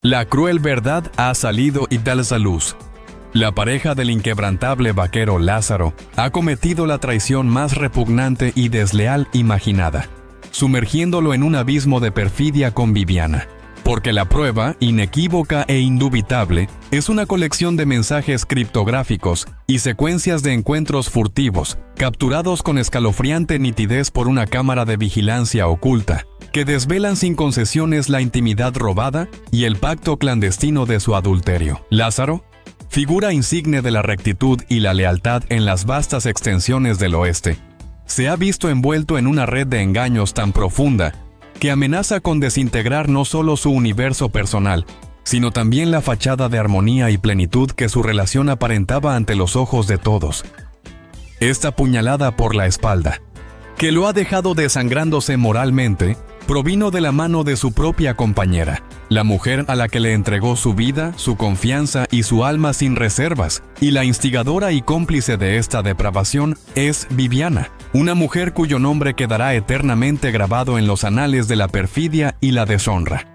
La cruel verdad ha salido y da a luz. La pareja del inquebrantable vaquero Lázaro ha cometido la traición más repugnante y desleal imaginada, sumergiéndolo en un abismo de perfidia con Viviana. Porque la prueba, inequívoca e indubitable, es una colección de mensajes criptográficos y secuencias de encuentros furtivos, capturados con escalofriante nitidez por una cámara de vigilancia oculta, que desvelan sin concesiones la intimidad robada y el pacto clandestino de su adulterio. Lázaro, figura insigne de la rectitud y la lealtad en las vastas extensiones del oeste, se ha visto envuelto en una red de engaños tan profunda que amenaza con desintegrar no solo su universo personal, sino también la fachada de armonía y plenitud que su relación aparentaba ante los ojos de todos. Esta puñalada por la espalda, que lo ha dejado desangrándose moralmente, provino de la mano de su propia compañera, la mujer a la que le entregó su vida, su confianza y su alma sin reservas, y la instigadora y cómplice de esta depravación es Viviana, una mujer cuyo nombre quedará eternamente grabado en los anales de la perfidia y la deshonra.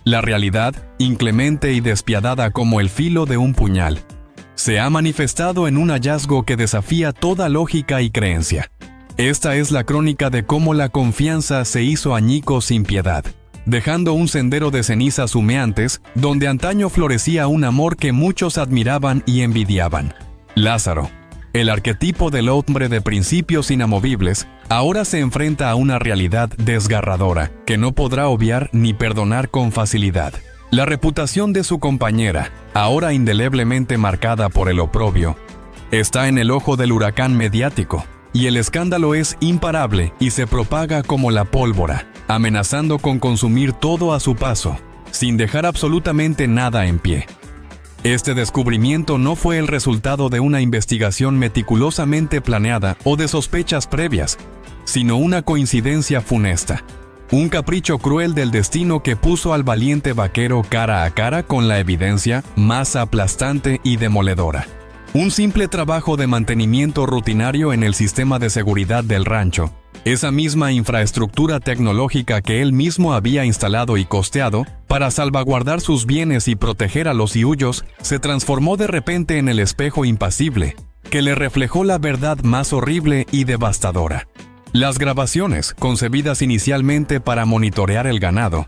La realidad, inclemente y despiadada como el filo de un puñal, se ha manifestado en un hallazgo que desafía toda lógica y creencia. Esta es la crónica de cómo la confianza se hizo añicos sin piedad, dejando un sendero de cenizas humeantes donde antaño florecía un amor que muchos admiraban y envidiaban. Lázaro, el arquetipo del hombre de principios inamovibles, ahora se enfrenta a una realidad desgarradora que no podrá obviar ni perdonar con facilidad. La reputación de su compañera, ahora indeleblemente marcada por el oprobio, está en el ojo del huracán mediático, y el escándalo es imparable y se propaga como la pólvora, amenazando con consumir todo a su paso, sin dejar absolutamente nada en pie. Este descubrimiento no fue el resultado de una investigación meticulosamente planeada o de sospechas previas, sino una coincidencia funesta, un capricho cruel del destino que puso al valiente vaquero cara a cara con la evidencia más aplastante y demoledora. Un simple trabajo de mantenimiento rutinario en el sistema de seguridad del rancho, esa misma infraestructura tecnológica que él mismo había instalado y costeado para salvaguardar sus bienes y proteger a los iuyos, se transformó de repente en el espejo impasible, que le reflejó la verdad más horrible y devastadora. Las grabaciones, concebidas inicialmente para monitorear el ganado,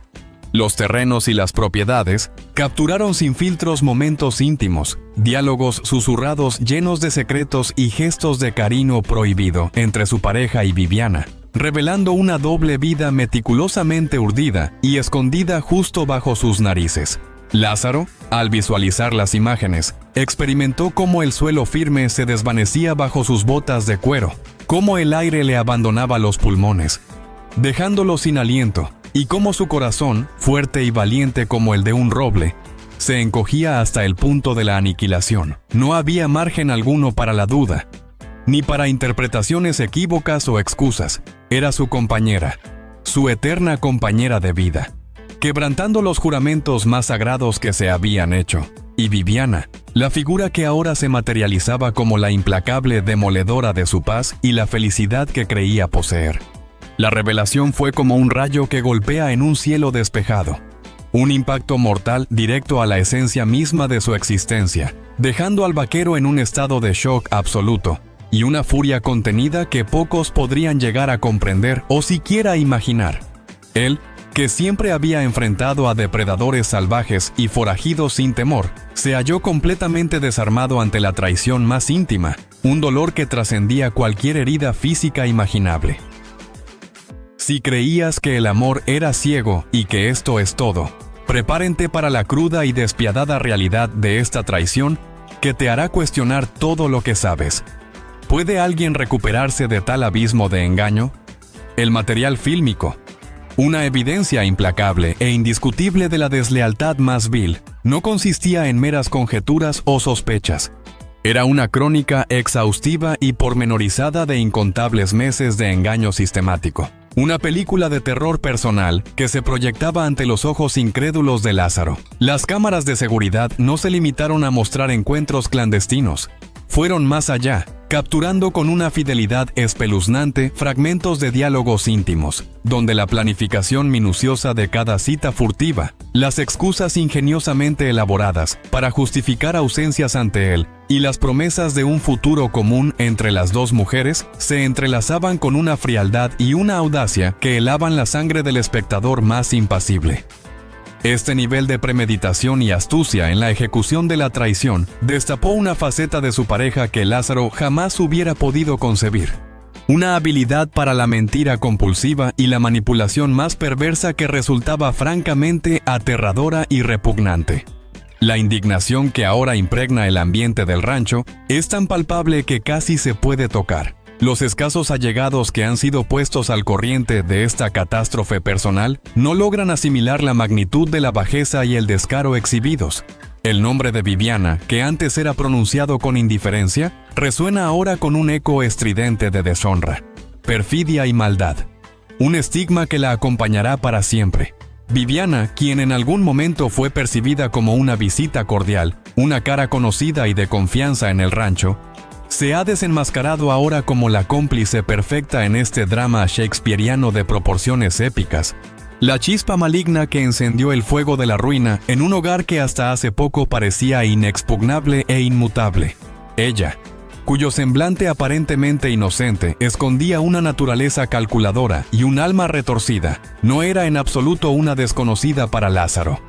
los terrenos y las propiedades, capturaron sin filtros momentos íntimos, diálogos susurrados llenos de secretos y gestos de cariño prohibido entre su pareja y Viviana, revelando una doble vida meticulosamente urdida y escondida justo bajo sus narices. Lázaro, al visualizar las imágenes, experimentó cómo el suelo firme se desvanecía bajo sus botas de cuero, cómo el aire le abandonaba los pulmones, dejándolo sin aliento, y cómo su corazón, fuerte y valiente como el de un roble, se encogía hasta el punto de la aniquilación. No había margen alguno para la duda, ni para interpretaciones equívocas o excusas. Era su compañera, su eterna compañera de vida, quebrantando los juramentos más sagrados que se habían hecho. Y Viviana, la figura que ahora se materializaba como la implacable demoledora de su paz y la felicidad que creía poseer. La revelación fue como un rayo que golpea en un cielo despejado, un impacto mortal directo a la esencia misma de su existencia, dejando al vaquero en un estado de shock absoluto y una furia contenida que pocos podrían llegar a comprender o siquiera imaginar. Él, que siempre había enfrentado a depredadores salvajes y forajidos sin temor, se halló completamente desarmado ante la traición más íntima, un dolor que trascendía cualquier herida física imaginable. Si creías que el amor era ciego y que esto es todo, prepárate para la cruda y despiadada realidad de esta traición que te hará cuestionar todo lo que sabes. ¿Puede alguien recuperarse de tal abismo de engaño? El material fílmico, una evidencia implacable e indiscutible de la deslealtad más vil, no consistía en meras conjeturas o sospechas. Era una crónica exhaustiva y pormenorizada de incontables meses de engaño sistemático. Una película de terror personal que se proyectaba ante los ojos incrédulos de Lázaro. Las cámaras de seguridad no se limitaron a mostrar encuentros clandestinos. fueron más allá, capturando con una fidelidad espeluznante fragmentos de diálogos íntimos, donde la planificación minuciosa de cada cita furtiva, las excusas ingeniosamente elaboradas para justificar ausencias ante él, y las promesas de un futuro común entre las dos mujeres se entrelazaban con una frialdad y una audacia que helaban la sangre del espectador más impasible. Este nivel de premeditación y astucia en la ejecución de la traición destapó una faceta de su pareja que Lázaro jamás hubiera podido concebir. Una habilidad para la mentira compulsiva y la manipulación más perversa que resultaba francamente aterradora y repugnante. La indignación que ahora impregna el ambiente del rancho es tan palpable que casi se puede tocar. Los escasos allegados que han sido puestos al corriente de esta catástrofe personal no logran asimilar la magnitud de la bajeza y el descaro exhibidos. El nombre de Viviana, que antes era pronunciado con indiferencia, resuena ahora con un eco estridente de deshonra, perfidia y maldad. Un estigma que la acompañará para siempre. Viviana, quien en algún momento fue percibida como una visita cordial, una cara conocida y de confianza en el rancho, se ha desenmascarado ahora como la cómplice perfecta en este drama shakespeariano de proporciones épicas. La chispa maligna que encendió el fuego de la ruina en un hogar que hasta hace poco parecía inexpugnable e inmutable. Ella, cuyo semblante aparentemente inocente escondía una naturaleza calculadora y un alma retorcida, no era en absoluto una desconocida para Lázaro.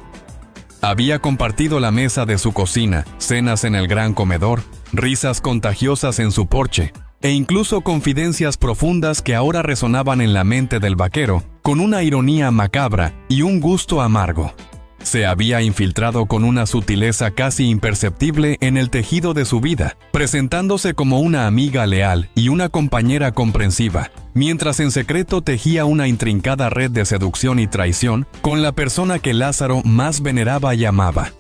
Había compartido la mesa de su cocina, cenas en el gran comedor, risas contagiosas en su porche, e incluso confidencias profundas que ahora resonaban en la mente del vaquero, con una ironía macabra y un gusto amargo. Se había infiltrado con una sutileza casi imperceptible en el tejido de su vida, presentándose como una amiga leal y una compañera comprensiva, mientras en secreto tejía una intrincada red de seducción y traición con la persona que Lázaro más veneraba y amaba.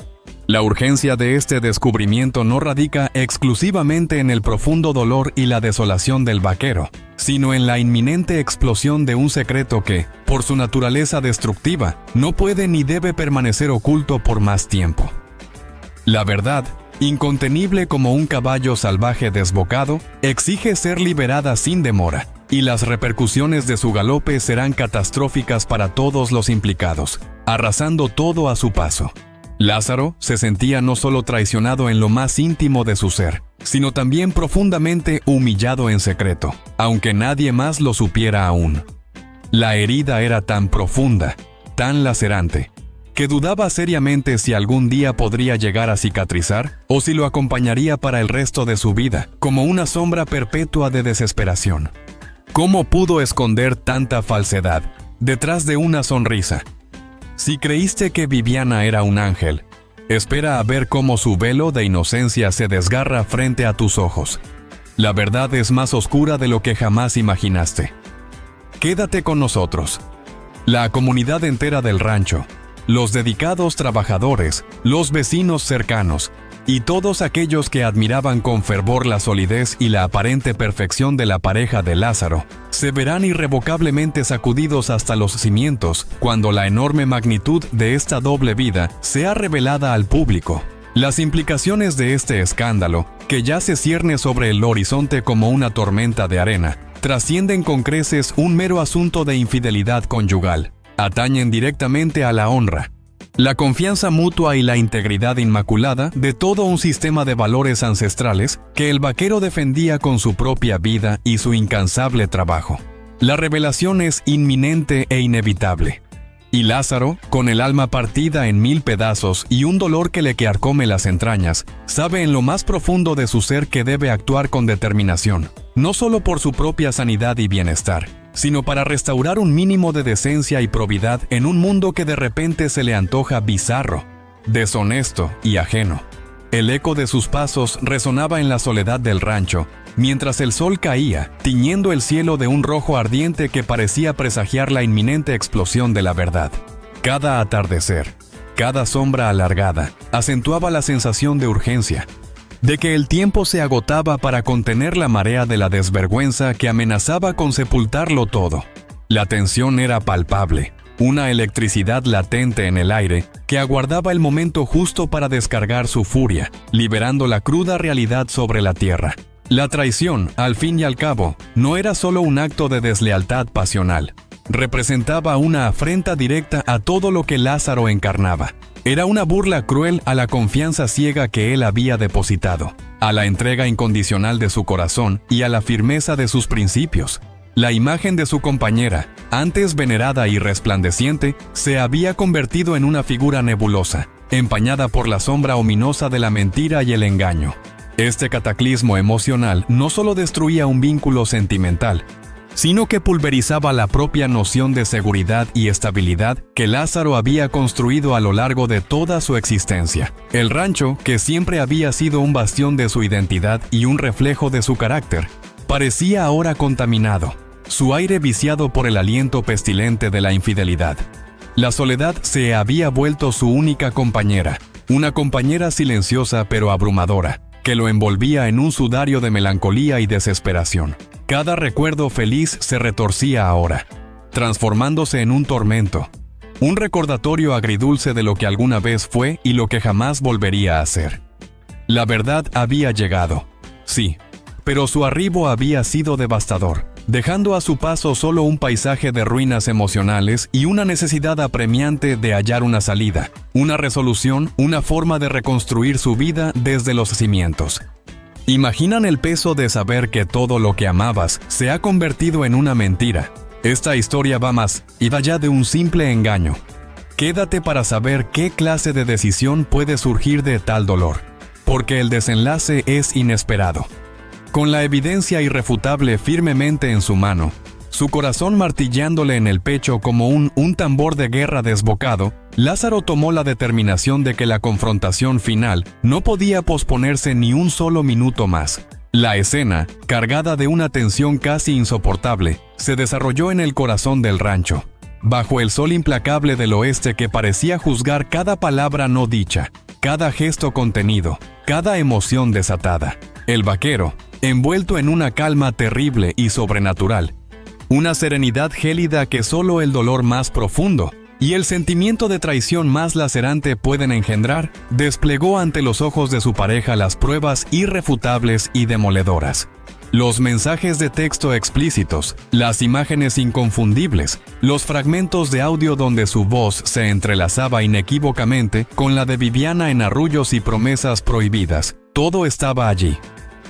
La urgencia de este descubrimiento no radica exclusivamente en el profundo dolor y la desolación del vaquero, sino en la inminente explosión de un secreto que, por su naturaleza destructiva, no puede ni debe permanecer oculto por más tiempo. La verdad, incontenible como un caballo salvaje desbocado, exige ser liberada sin demora, y las repercusiones de su galope serán catastróficas para todos los implicados, arrasando todo a su paso. Lázaro se sentía no solo traicionado en lo más íntimo de su ser, sino también profundamente humillado en secreto, aunque nadie más lo supiera aún. La herida era tan profunda, tan lacerante, que dudaba seriamente si algún día podría llegar a cicatrizar o si lo acompañaría para el resto de su vida, como una sombra perpetua de desesperación. ¿Cómo pudo esconder tanta falsedad detrás de una sonrisa? Si creíste que Viviana era un ángel, espera a ver cómo su velo de inocencia se desgarra frente a tus ojos. La verdad es más oscura de lo que jamás imaginaste. Quédate con nosotros. La comunidad entera del rancho, los dedicados trabajadores, los vecinos cercanos y todos aquellos que admiraban con fervor la solidez y la aparente perfección de la pareja de Lázaro, se verán irrevocablemente sacudidos hasta los cimientos cuando la enorme magnitud de esta doble vida sea revelada al público. Las implicaciones de este escándalo, que ya se cierne sobre el horizonte como una tormenta de arena, trascienden con creces un mero asunto de infidelidad conyugal. Atañen directamente a la honra, la confianza mutua y la integridad inmaculada de todo un sistema de valores ancestrales que el vaquero defendía con su propia vida y su incansable trabajo. La revelación es inminente e inevitable. Y Lázaro, con el alma partida en 1000 pedazos y un dolor que le carcome las entrañas, sabe en lo más profundo de su ser que debe actuar con determinación, no solo por su propia sanidad y bienestar, sino para restaurar un mínimo de decencia y probidad en un mundo que de repente se le antoja bizarro, deshonesto y ajeno. El eco de sus pasos resonaba en la soledad del rancho, mientras el sol caía, tiñendo el cielo de un rojo ardiente que parecía presagiar la inminente explosión de la verdad. Cada atardecer, cada sombra alargada, acentuaba la sensación de urgencia, de que el tiempo se agotaba para contener la marea de la desvergüenza que amenazaba con sepultarlo todo. La tensión era palpable. una electricidad latente en el aire que aguardaba el momento justo para descargar su furia, liberando la cruda realidad sobre la tierra. La traición, al fin y al cabo, no era solo un acto de deslealtad pasional. Representaba una afrenta directa a todo lo que Lázaro encarnaba. Era una burla cruel a la confianza ciega que él había depositado, a la entrega incondicional de su corazón y a la firmeza de sus principios. La imagen de su compañera, antes venerada y resplandeciente, se había convertido en una figura nebulosa, empañada por la sombra ominosa de la mentira y el engaño. Este cataclismo emocional no solo destruía un vínculo sentimental, sino que pulverizaba la propia noción de seguridad y estabilidad que Lázaro había construido a lo largo de toda su existencia. El rancho, que siempre había sido un bastión de su identidad y un reflejo de su carácter, parecía ahora contaminado, su aire viciado por el aliento pestilente de la infidelidad. La soledad se había vuelto su única compañera, una compañera silenciosa pero abrumadora, que lo envolvía en un sudario de melancolía y desesperación. Cada recuerdo feliz se retorcía ahora, transformándose en un tormento, un recordatorio agridulce de lo que alguna vez fue y lo que jamás volvería a ser. La verdad había llegado, sí, pero su arribo había sido devastador, dejando a su paso solo un paisaje de ruinas emocionales y una necesidad apremiante de hallar una salida, una resolución, una forma de reconstruir su vida desde los cimientos. ¿Imaginan el peso de saber que todo lo que amabas se ha convertido en una mentira? Esta historia va más allá de un simple engaño. Quédate para saber qué clase de decisión puede surgir de tal dolor, porque el desenlace es inesperado. Con la evidencia irrefutable firmemente en su mano, su corazón martillándole en el pecho como un tambor de guerra desbocado, Lázaro tomó la determinación de que la confrontación final no podía posponerse ni un solo minuto más. La escena, cargada de una tensión casi insoportable, se desarrolló en el corazón del rancho, bajo el sol implacable del oeste que parecía juzgar cada palabra no dicha, cada gesto contenido, cada emoción desatada. El vaquero, envuelto en una calma terrible y sobrenatural, una serenidad gélida que solo el dolor más profundo y el sentimiento de traición más lacerante pueden engendrar, desplegó ante los ojos de su pareja las pruebas irrefutables y demoledoras. Los mensajes de texto explícitos, las imágenes inconfundibles, los fragmentos de audio donde su voz se entrelazaba inequívocamente con la de Viviana en arrullos y promesas prohibidas, todo estaba allí,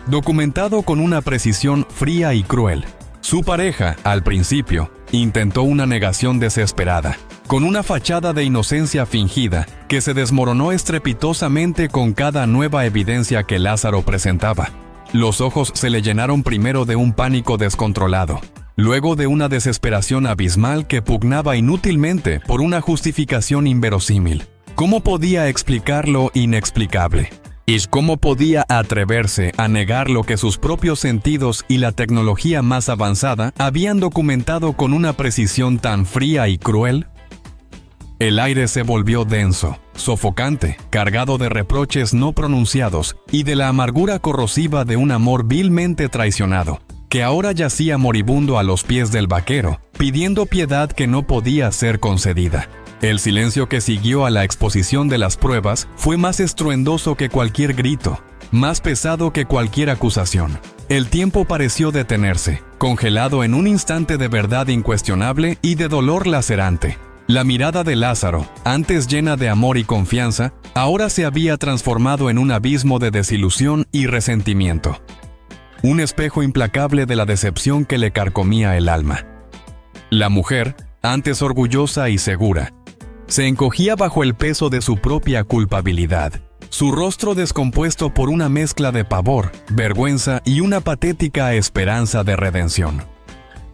documentado con una precisión fría y cruel. Su pareja, al principio, intentó una negación desesperada, con una fachada de inocencia fingida que se desmoronó estrepitosamente con cada nueva evidencia que Lázaro presentaba. Los ojos se le llenaron primero de un pánico descontrolado, luego de una desesperación abismal que pugnaba inútilmente por una justificación inverosímil. ¿Cómo podía explicar lo inexplicable? ¿Y cómo podía atreverse a negar lo que sus propios sentidos y la tecnología más avanzada habían documentado con una precisión tan fría y cruel? El aire se volvió denso, sofocante, cargado de reproches no pronunciados y de la amargura corrosiva de un amor vilmente traicionado, que ahora yacía moribundo a los pies del vaquero, pidiendo piedad que no podía ser concedida. El silencio que siguió a la exposición de las pruebas fue más estruendoso que cualquier grito, más pesado que cualquier acusación. El tiempo pareció detenerse, congelado en un instante de verdad incuestionable y de dolor lacerante. La mirada de Lázaro, antes llena de amor y confianza, ahora se había transformado en un abismo de desilusión y resentimiento. Un espejo implacable de la decepción que le carcomía el alma. La mujer, antes orgullosa y segura, se encogía bajo el peso de su propia culpabilidad, su rostro descompuesto por una mezcla de pavor, vergüenza y una patética esperanza de redención.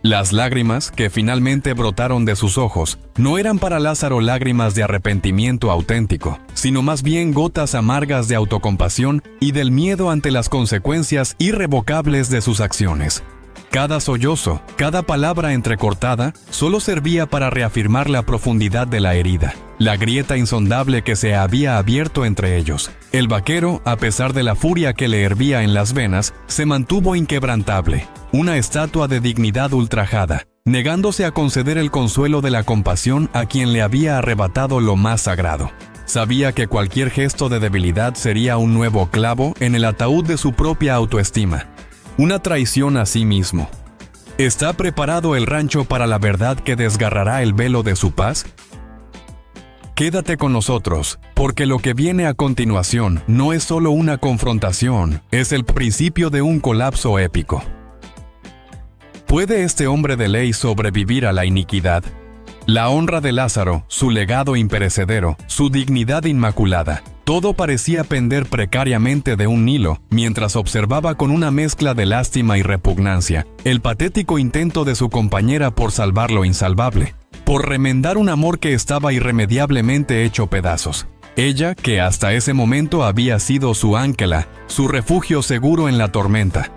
Las lágrimas que finalmente brotaron de sus ojos no eran para Lázaro lágrimas de arrepentimiento auténtico, sino más bien gotas amargas de autocompasión y del miedo ante las consecuencias irrevocables de sus acciones. Cada sollozo, cada palabra entrecortada, solo servía para reafirmar la profundidad de la herida, la grieta insondable que se había abierto entre ellos. El vaquero, a pesar de la furia que le hervía en las venas, se mantuvo inquebrantable, una estatua de dignidad ultrajada, negándose a conceder el consuelo de la compasión a quien le había arrebatado lo más sagrado. Sabía que cualquier gesto de debilidad sería un nuevo clavo en el ataúd de su propia autoestima, una traición a sí mismo. ¿Está preparado el rancho para la verdad que desgarrará el velo de su paz? Quédate con nosotros, porque lo que viene a continuación no es solo una confrontación, es el principio de un colapso épico. ¿Puede este hombre de ley sobrevivir a la iniquidad? La honra de Lázaro, su legado imperecedero, su dignidad inmaculada, todo parecía pender precariamente de un hilo, mientras observaba con una mezcla de lástima y repugnancia el patético intento de su compañera por salvar lo insalvable, por remendar un amor que estaba irremediablemente hecho pedazos. Ella, que hasta ese momento había sido su áncela, su refugio seguro en la tormenta,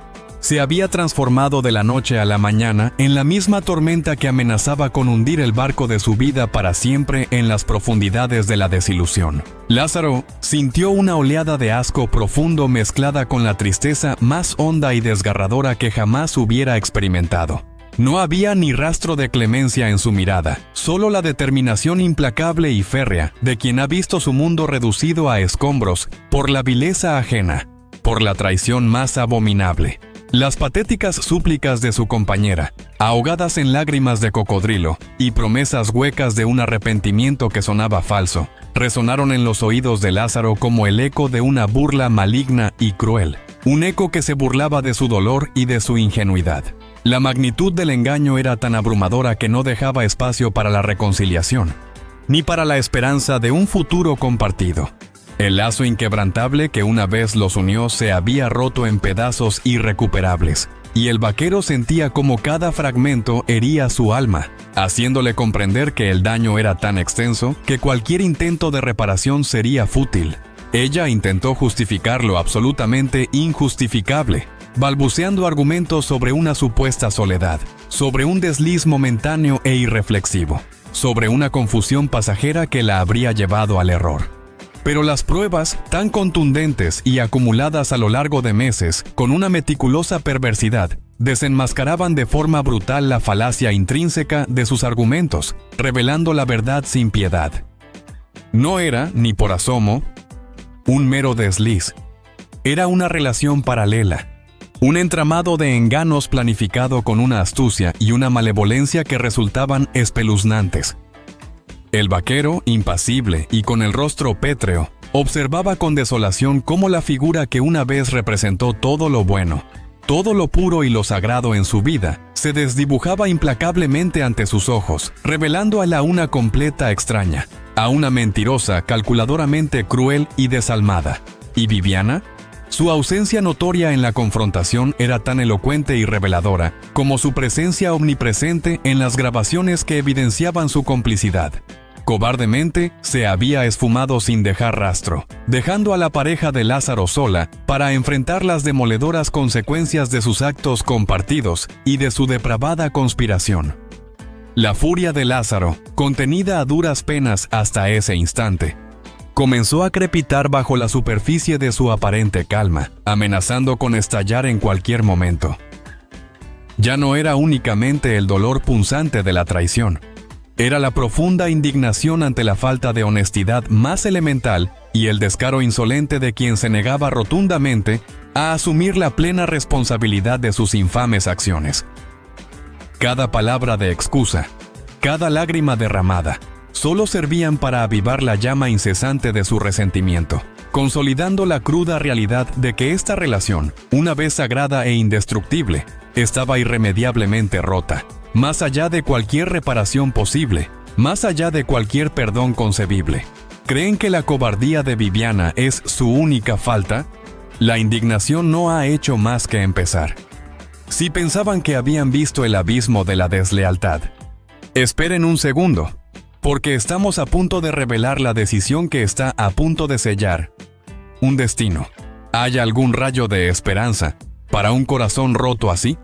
se había transformado de la noche a la mañana en la misma tormenta que amenazaba con hundir el barco de su vida para siempre en las profundidades de la desilusión. Lázaro sintió una oleada de asco profundo mezclada con la tristeza más honda y desgarradora que jamás hubiera experimentado. No había ni rastro de clemencia en su mirada, solo la determinación implacable y férrea de quien ha visto su mundo reducido a escombros por la vileza ajena, por la traición más abominable. Las patéticas súplicas de su compañera, ahogadas en lágrimas de cocodrilo y promesas huecas de un arrepentimiento que sonaba falso, resonaron en los oídos de Lázaro como el eco de una burla maligna y cruel, un eco que se burlaba de su dolor y de su ingenuidad. La magnitud del engaño era tan abrumadora que no dejaba espacio para la reconciliación, ni para la esperanza de un futuro compartido. El lazo inquebrantable que una vez los unió se había roto en pedazos irrecuperables, y el vaquero sentía como cada fragmento hería su alma, haciéndole comprender que el daño era tan extenso que cualquier intento de reparación sería fútil. Ella intentó justificar lo absolutamente injustificable, balbuceando argumentos sobre una supuesta soledad, sobre un desliz momentáneo e irreflexivo, sobre una confusión pasajera que la habría llevado al error. Pero las pruebas, tan contundentes y acumuladas a lo largo de meses, con una meticulosa perversidad, desenmascaraban de forma brutal la falacia intrínseca de sus argumentos, revelando la verdad sin piedad. No era, ni por asomo, un mero desliz. Era una relación paralela, un entramado de engaños planificado con una astucia y una malevolencia que resultaban espeluznantes. El vaquero, impasible y con el rostro pétreo, observaba con desolación cómo la figura que una vez representó todo lo bueno, todo lo puro y lo sagrado en su vida, se desdibujaba implacablemente ante sus ojos, revelando a una completa extraña, a una mentirosa, calculadoramente cruel y desalmada. ¿Y Viviana? Su ausencia notoria en la confrontación era tan elocuente y reveladora como su presencia omnipresente en las grabaciones que evidenciaban su complicidad. Cobardemente, se había esfumado sin dejar rastro, dejando a la pareja de Lázaro sola para enfrentar las demoledoras consecuencias de sus actos compartidos y de su depravada conspiración. La furia de Lázaro, contenida a duras penas hasta ese instante, comenzó a crepitar bajo la superficie de su aparente calma, amenazando con estallar en cualquier momento. Ya no era únicamente el dolor punzante de la traición. Era la profunda indignación ante la falta de honestidad más elemental y el descaro insolente de quien se negaba rotundamente a asumir la plena responsabilidad de sus infames acciones. Cada palabra de excusa, cada lágrima derramada, solo servían para avivar la llama incesante de su resentimiento, consolidando la cruda realidad de que esta relación, una vez sagrada e indestructible, estaba irremediablemente rota. Más allá de cualquier reparación posible, más allá de cualquier perdón concebible. ¿Creen que la cobardía de Viviana es su única falta? La indignación no ha hecho más que empezar. Si pensaban que habían visto el abismo de la deslealtad, esperen un segundo, porque estamos a punto de revelar la decisión que está a punto de sellar un destino. ¿Hay algún rayo de esperanza para un corazón roto así?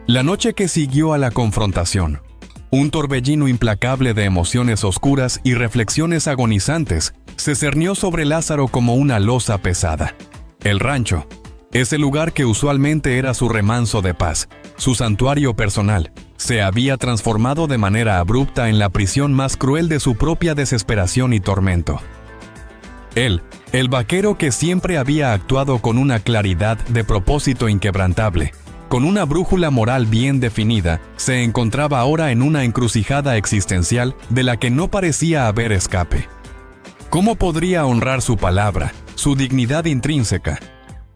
La noche que siguió a la confrontación, un torbellino implacable de emociones oscuras y reflexiones agonizantes se cernió sobre Lázaro como una losa pesada. El rancho, Ese lugar que usualmente era su remanso de paz, su santuario personal, se había transformado de manera abrupta en la prisión más cruel de su propia desesperación y tormento. Él, el vaquero que siempre había actuado con una claridad de propósito inquebrantable, con una brújula moral bien definida, se encontraba ahora en una encrucijada existencial de la que no parecía haber escape. ¿Cómo podría honrar su palabra, su dignidad intrínseca,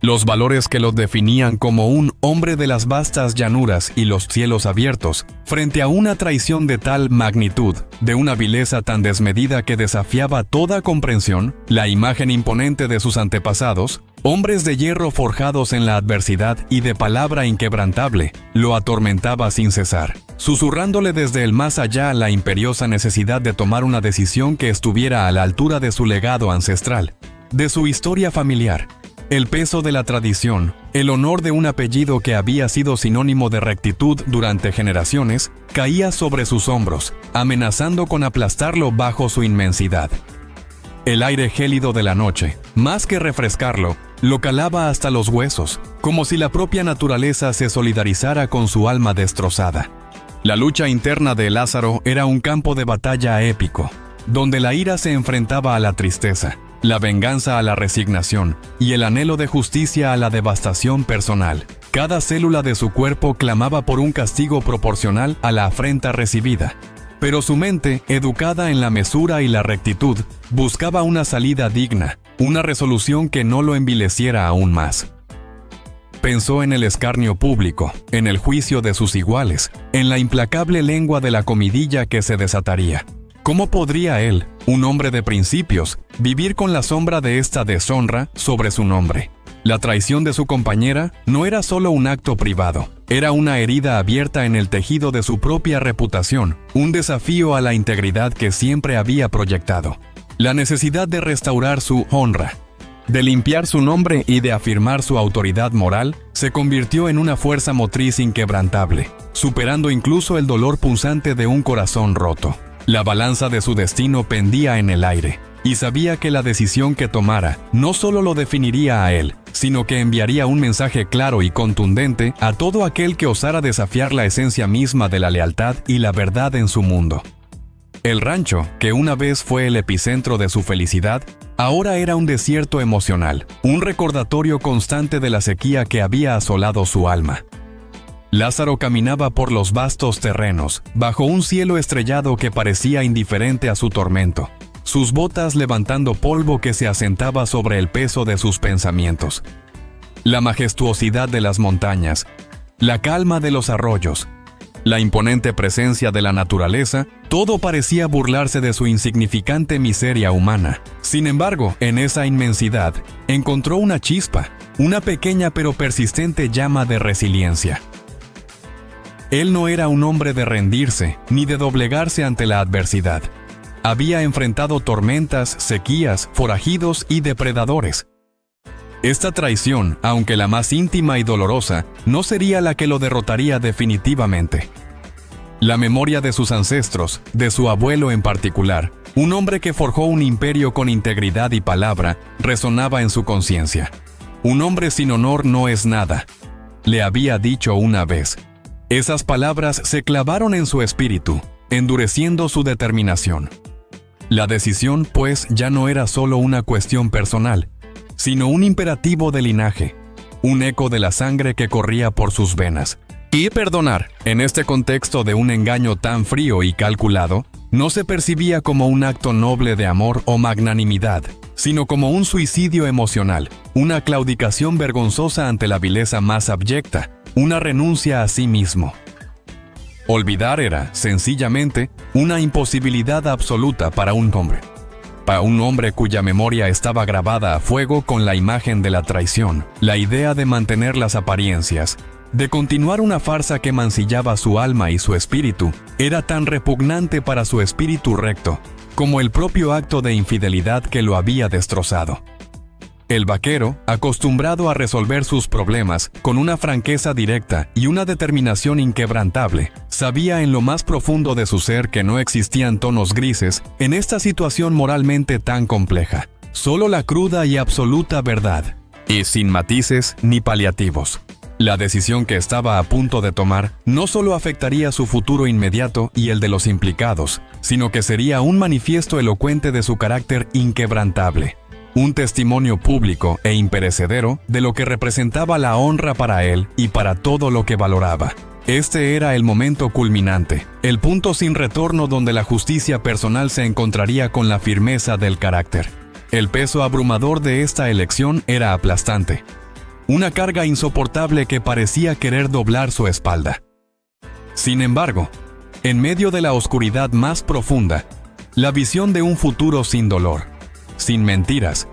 los valores que lo definían como un hombre de las vastas llanuras y los cielos abiertos, frente a una traición de tal magnitud, de una vileza tan desmedida que desafiaba toda comprensión, la imagen imponente de sus antepasados, hombres de hierro forjados en la adversidad y de palabra inquebrantable, lo atormentaba sin cesar, susurrándole desde el más allá la imperiosa necesidad de tomar una decisión que estuviera a la altura de su legado ancestral, de su historia familiar. El peso de la tradición, el honor de un apellido que había sido sinónimo de rectitud durante generaciones, caía sobre sus hombros, amenazando con aplastarlo bajo su inmensidad. El aire gélido de la noche, más que refrescarlo, lo calaba hasta los huesos, como si la propia naturaleza se solidarizara con su alma destrozada. La lucha interna de Lázaro era un campo de batalla épico, donde la ira se enfrentaba a la tristeza, la venganza a la resignación y el anhelo de justicia a la devastación personal. Cada célula de su cuerpo clamaba por un castigo proporcional a la afrenta recibida. Pero su mente, educada en la mesura y la rectitud, buscaba una salida digna, una resolución que no lo envileciera aún más. Pensó en el escarnio público, en el juicio de sus iguales, en la implacable lengua de la comidilla que se desataría. ¿Cómo podría él, un hombre de principios, vivir con la sombra de esta deshonra sobre su nombre? La traición de su compañera no era solo un acto privado, era una herida abierta en el tejido de su propia reputación, un desafío a la integridad que siempre había proyectado. La necesidad de restaurar su honra, de limpiar su nombre y de afirmar su autoridad moral, se convirtió en una fuerza motriz inquebrantable, superando incluso el dolor punzante de un corazón roto. La balanza de su destino pendía en el aire, y sabía que la decisión que tomara no solo lo definiría a él, sino que enviaría un mensaje claro y contundente a todo aquel que osara desafiar la esencia misma de la lealtad y la verdad en su mundo. El rancho, que una vez fue el epicentro de su felicidad, ahora era un desierto emocional, un recordatorio constante de la sequía que había asolado su alma. Lázaro caminaba por los vastos terrenos, bajo un cielo estrellado que parecía indiferente a su tormento, sus botas levantando polvo que se asentaba sobre el peso de sus pensamientos. La majestuosidad de las montañas, la calma de los arroyos, la imponente presencia de la naturaleza, todo parecía burlarse de su insignificante miseria humana. Sin embargo, en esa inmensidad, encontró una chispa, una pequeña pero persistente llama de resiliencia. Él no era un hombre de rendirse, ni de doblegarse ante la adversidad. Había enfrentado tormentas, sequías, forajidos y depredadores. Esta traición, aunque la más íntima y dolorosa, no sería la que lo derrotaría definitivamente. La memoria de sus ancestros, de su abuelo en particular, un hombre que forjó un imperio con integridad y palabra, resonaba en su conciencia. Un hombre sin honor no es nada, le había dicho una vez. Esas palabras se clavaron en su espíritu, endureciendo su determinación. La decisión, pues, ya no era solo una cuestión personal, sino un imperativo de linaje, un eco de la sangre que corría por sus venas. Y perdonar, en este contexto de un engaño tan frío y calculado, no se percibía como un acto noble de amor o magnanimidad, sino como un suicidio emocional, una claudicación vergonzosa ante la vileza más abyecta, una renuncia a sí mismo. Olvidar era, sencillamente, una imposibilidad absoluta para un hombre cuya memoria estaba grabada a fuego con la imagen de la traición, la idea de mantener las apariencias, de continuar una farsa que mancillaba su alma y su espíritu, era tan repugnante para su espíritu recto, como el propio acto de infidelidad que lo había destrozado. El vaquero, acostumbrado a resolver sus problemas con una franqueza directa y una determinación inquebrantable, sabía en lo más profundo de su ser que no existían tonos grises en esta situación moralmente tan compleja. Solo la cruda y absoluta verdad. y sin matices ni paliativos. La decisión que estaba a punto de tomar no solo afectaría su futuro inmediato y el de los implicados, sino que sería un manifiesto elocuente de su carácter inquebrantable, un testimonio público e imperecedero de lo que representaba la honra para él y para todo lo que valoraba. Este era el momento culminante, el punto sin retorno donde la justicia personal se encontraría con la firmeza del carácter. El peso abrumador de esta elección era aplastante. Una carga insoportable que parecía querer doblar su espalda. Sin embargo, en medio de la oscuridad más profunda, la visión de un futuro sin dolor, sin mentiras,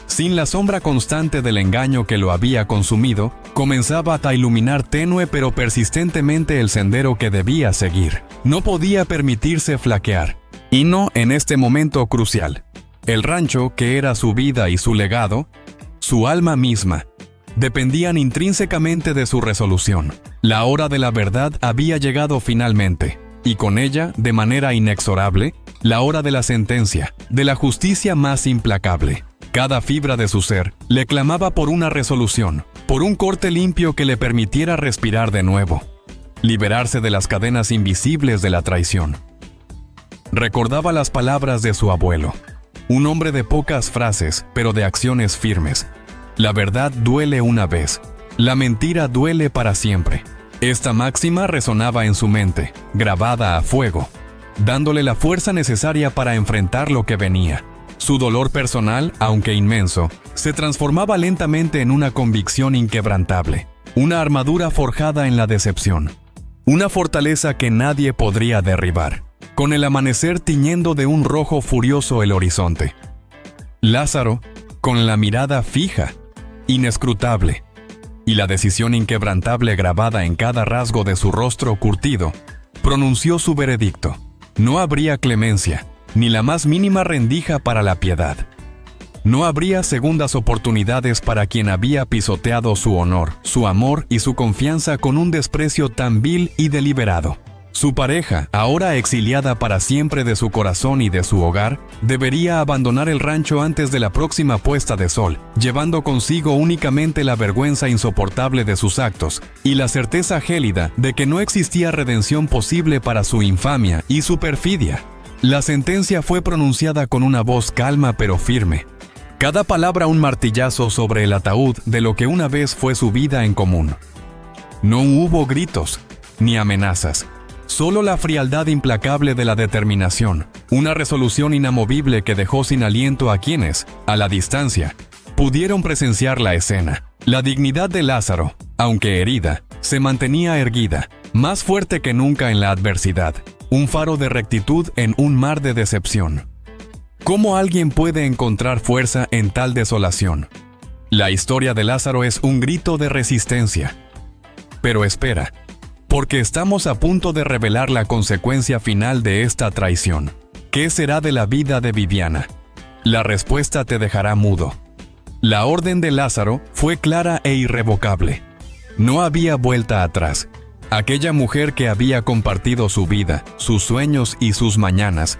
sin la sombra constante del engaño que lo había consumido, comenzaba a iluminar tenue pero persistentemente el sendero que debía seguir. No podía permitirse flaquear, y no en este momento crucial. El rancho, que era su vida y su legado, su alma misma, dependían intrínsecamente de su resolución. La hora de la verdad había llegado finalmente, y con ella, de manera inexorable, la hora de la sentencia, de la justicia más implacable. Cada fibra de su ser le clamaba por una resolución, por un corte limpio que le permitiera respirar de nuevo, liberarse de las cadenas invisibles de la traición. Recordaba las palabras de su abuelo, un hombre de pocas frases, pero de acciones firmes. La verdad duele una vez, la mentira duele para siempre. Esta máxima resonaba en su mente, grabada a fuego, dándole la fuerza necesaria para enfrentar lo que venía. Su dolor personal, aunque inmenso, se transformaba lentamente en una convicción inquebrantable, una armadura forjada en la decepción, una fortaleza que nadie podría derribar, con el amanecer tiñendo de un rojo furioso el horizonte. Lázaro, con la mirada fija, inescrutable, y la decisión inquebrantable grabada en cada rasgo de su rostro curtido, pronunció su veredicto. No habría clemencia, ni la más mínima rendija para la piedad. No habría segundas oportunidades para quien había pisoteado su honor, su amor y su confianza con un desprecio tan vil y deliberado. Su pareja, ahora exiliada para siempre de su corazón y de su hogar, debería abandonar el rancho antes de la próxima puesta de sol, llevando consigo únicamente la vergüenza insoportable de sus actos y la certeza gélida de que no existía redención posible para su infamia y su perfidia. La sentencia fue pronunciada con una voz calma pero firme. Cada palabra un martillazo sobre el ataúd de lo que una vez fue su vida en común. No hubo gritos, ni amenazas. Solo la frialdad implacable de la determinación, una resolución inamovible que dejó sin aliento a quienes, a la distancia, pudieron presenciar la escena. La dignidad de Lázaro, aunque herida, se mantenía erguida, más fuerte que nunca en la adversidad, un faro de rectitud en un mar de decepción. ¿Cómo alguien puede encontrar fuerza en tal desolación? La historia de Lázaro es un grito de resistencia. Pero espera, porque estamos a punto de revelar la consecuencia final de esta traición. ¿Qué será de la vida de Viviana? La respuesta te dejará mudo. La orden de Lázaro fue clara e irrevocable. No había vuelta atrás. Aquella mujer que había compartido su vida, sus sueños y sus mañanas,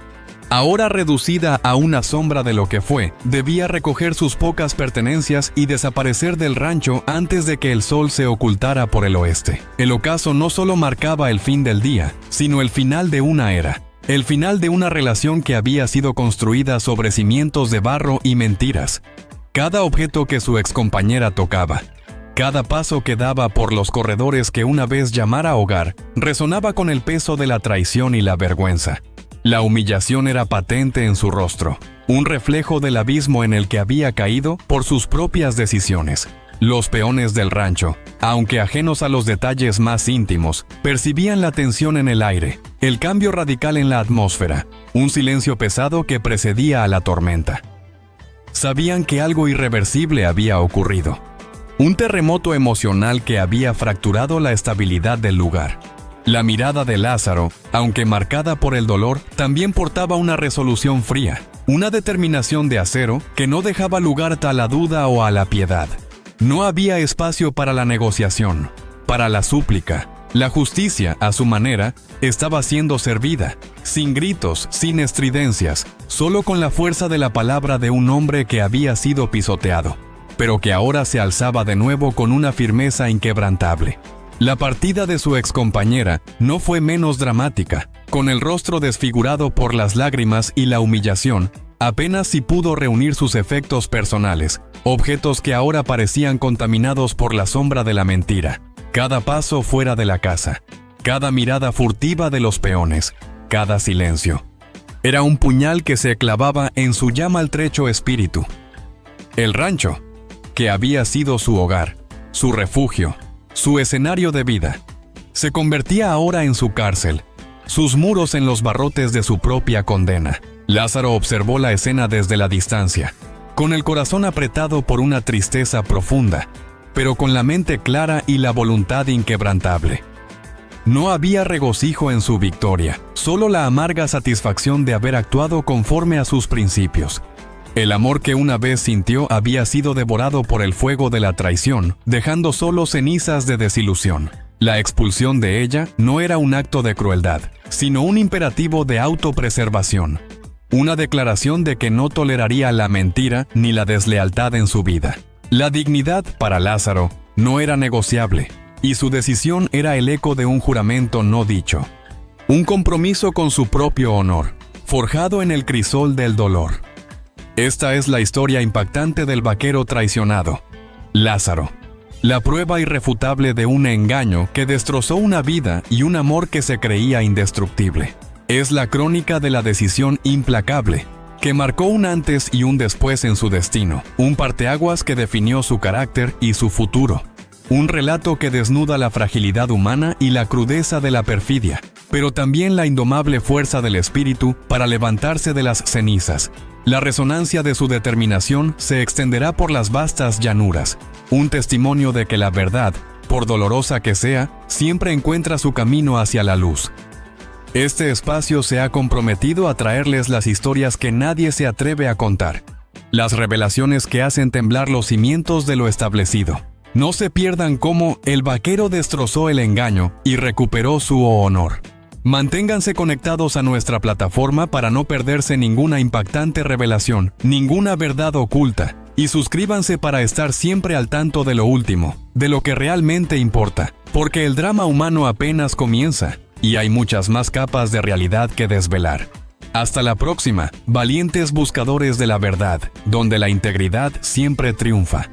ahora reducida a una sombra de lo que fue, debía recoger sus pocas pertenencias y desaparecer del rancho antes de que el sol se ocultara por el oeste. El ocaso no solo marcaba el fin del día, sino el final de una era, el final de una relación que había sido construida sobre cimientos de barro y mentiras. Cada objeto que su excompañera tocaba, cada paso que daba por los corredores que una vez llamara hogar, resonaba con el peso de la traición y la vergüenza. La humillación era patente en su rostro, un reflejo del abismo en el que había caído por sus propias decisiones. Los peones del rancho, aunque ajenos a los detalles más íntimos, percibían la tensión en el aire, el cambio radical en la atmósfera, un silencio pesado que precedía a la tormenta. Sabían que algo irreversible había ocurrido, un terremoto emocional que había fracturado la estabilidad del lugar. La mirada de Lázaro, aunque marcada por el dolor, también portaba una resolución fría, una determinación de acero que no dejaba lugar a la duda o a la piedad. No había espacio para la negociación, para la súplica. La justicia, a su manera, estaba siendo servida, sin gritos, sin estridencias, solo con la fuerza de la palabra de un hombre que había sido pisoteado. pero que ahora se alzaba de nuevo con una firmeza inquebrantable. La partida de su excompañera no fue menos dramática. Con el rostro desfigurado por las lágrimas y la humillación, apenas si pudo reunir sus efectos personales, objetos que ahora parecían contaminados por la sombra de la mentira. Cada paso fuera de la casa, cada mirada furtiva de los peones, cada silencio. Era un puñal que se clavaba en su ya maltrecho espíritu. El rancho, que había sido su hogar, su refugio, su escenario de vida, se convertía ahora en su cárcel, sus muros en los barrotes de su propia condena. Lázaro observó la escena desde la distancia, con el corazón apretado por una tristeza profunda, pero con la mente clara y la voluntad inquebrantable. No había regocijo en su victoria, solo la amarga satisfacción de haber actuado conforme a sus principios. El amor que una vez sintió había sido devorado por el fuego de la traición, dejando solo cenizas de desilusión. La expulsión de ella no era un acto de crueldad, sino un imperativo de autopreservación. Una declaración de que no toleraría la mentira ni la deslealtad en su vida. La dignidad, para Lázaro, no era negociable, y su decisión era el eco de un juramento no dicho. Un compromiso con su propio honor, forjado en el crisol del dolor. Esta es la historia impactante del vaquero traicionado, Lázaro. La prueba irrefutable de un engaño que destrozó una vida y un amor que se creía indestructible. Es la crónica de la decisión implacable, que marcó un antes y un después en su destino, un parteaguas que definió su carácter y su futuro. Un relato que desnuda la fragilidad humana y la crudeza de la perfidia, pero también la indomable fuerza del espíritu para levantarse de las cenizas. La resonancia de su determinación se extenderá por las vastas llanuras, un testimonio de que la verdad, por dolorosa que sea, siempre encuentra su camino hacia la luz. Este espacio se ha comprometido a traerles las historias que nadie se atreve a contar, las revelaciones que hacen temblar los cimientos de lo establecido. No se pierdan cómo el vaquero destrozó el engaño y recuperó su honor. Manténganse conectados a nuestra plataforma para no perderse ninguna impactante revelación, ninguna verdad oculta, y suscríbanse para estar siempre al tanto de lo último, de lo que realmente importa, porque el drama humano apenas comienza, y hay muchas más capas de realidad que desvelar. Hasta la próxima, valientes buscadores de la verdad, donde la integridad siempre triunfa.